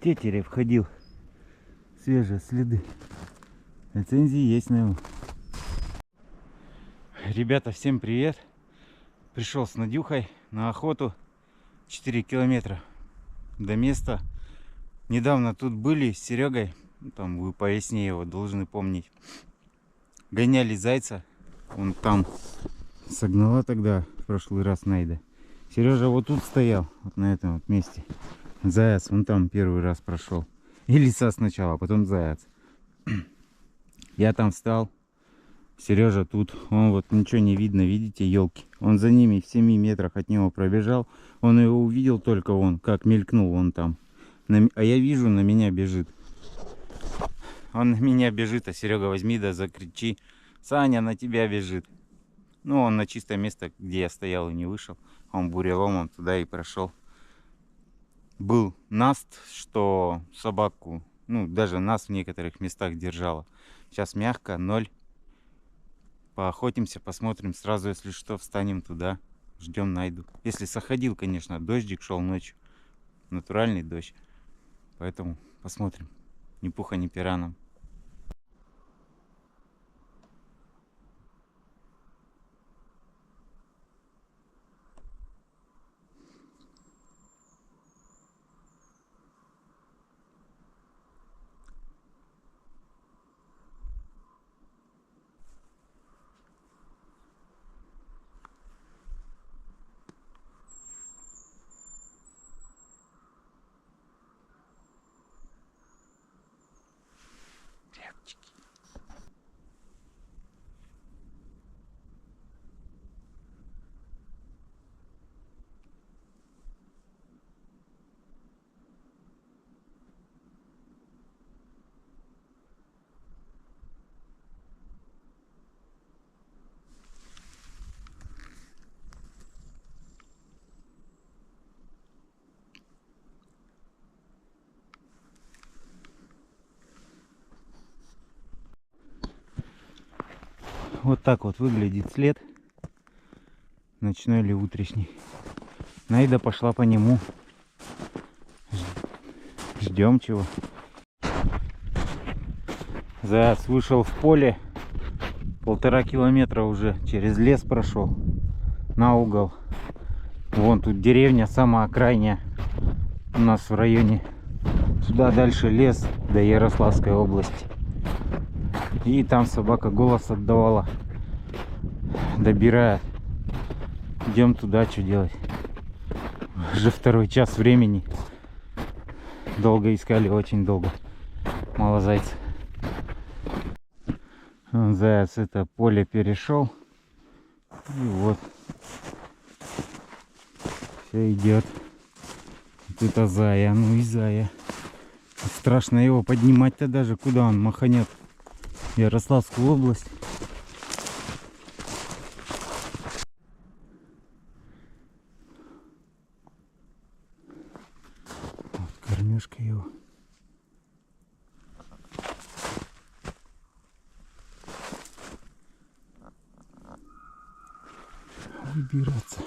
Тетерев ходил. Свежие следы. Лицензии есть на его. Ребята, всем привет. Пришел с Надюхой на охоту. 4 километра до места. Недавно тут были с Серегой. Там вы по весне его должны помнить. Гоняли зайца. Он там согнала тогда в прошлый раз Найда. Сережа вот тут стоял, вот на этом вот месте. Заяц, он там первый раз прошел. И лиса сначала, а потом заяц. Я там встал. Сережа тут. Он вот ничего не видно, видите, елки. Он за ними в 7 метрах от него пробежал. Он его увидел только он, как мелькнул он там. А я вижу, на меня бежит. Он на меня бежит, а Серега возьми да закричи. Саня на тебя бежит. Ну, он на чистое место, где я стоял и не вышел. Он буреломом туда и прошел. Был наст, что собаку, ну, даже нас в некоторых местах держала. Сейчас мягко, 0. Поохотимся, посмотрим. Сразу, если что, встанем туда. Ждем Найду. Если заходил, конечно, дождик шел ночью. Натуральный дождь. Поэтому посмотрим. Ни пуха, ни пера нам. Вот так вот выглядит след. Ночной или утренний. Найда пошла по нему. Ждем чего. Заяц вышел в поле. 1,5 километра уже через лес прошел. На угол. Вон тут деревня самая крайняя у нас в районе. Сюда дальше лес до Ярославской области. И там собака голос отдавала. Добирает. Идем туда, что делать. Уже 2 час времени. Долго искали, очень долго. Мало зайцев. Заяц это поле перешел. И вот. Все идет. Вот это зая, ну и зая. Страшно его поднимать-то даже. Куда он маханет? Ярославскую область. Вот кормежка его. Выбираться.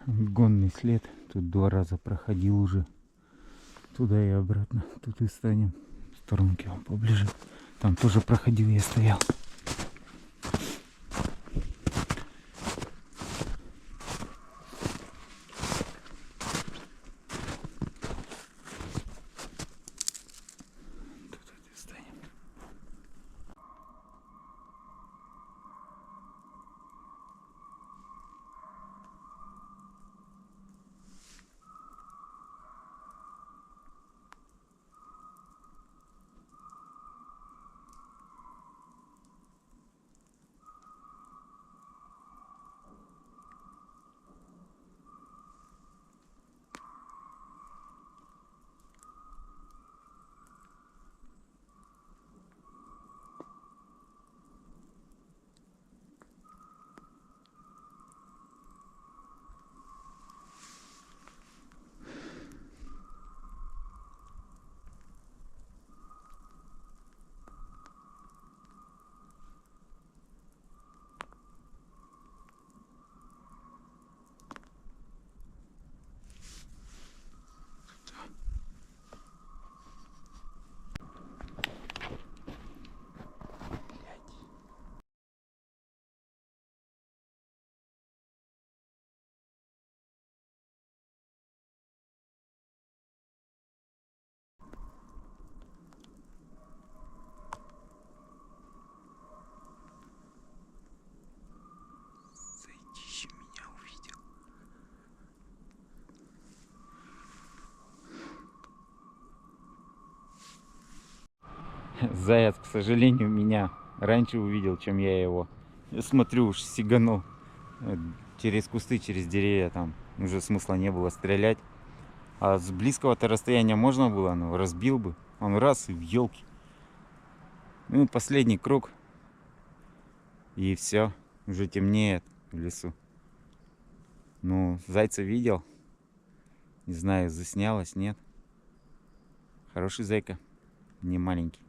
Гонный след. Тут 2 раза проходил уже. Туда и обратно. Тут и станем. В сторонке вам поближе. Там тоже проходил, я стоял. Зайдище меня увидел. Заяц, к сожалению, меня раньше увидел, чем я его. Я смотрю, уж сиганул через кусты, через деревья. Там уже смысла не было стрелять. А с близкого-то расстояния можно было, но разбил бы. Он раз и в елки. Ну, последний круг. И все. Уже темнеет в лесу. Ну, зайца видел. Не знаю, заснялось, нет. Хороший зайка. Не маленький.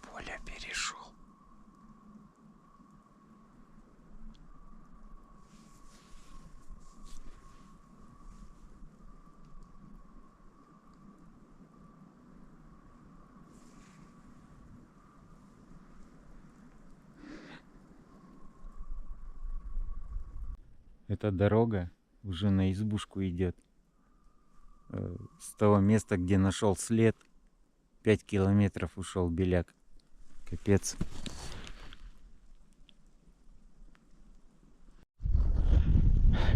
Поля перешел. Эта дорога уже на избушку идет. С того места, где нашел след, 5 километров ушел беляк. Капец.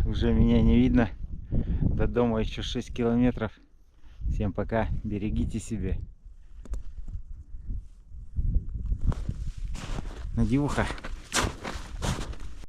уже меня не видно. До дома еще 6 километров. Всем пока, берегите себя. Надюха.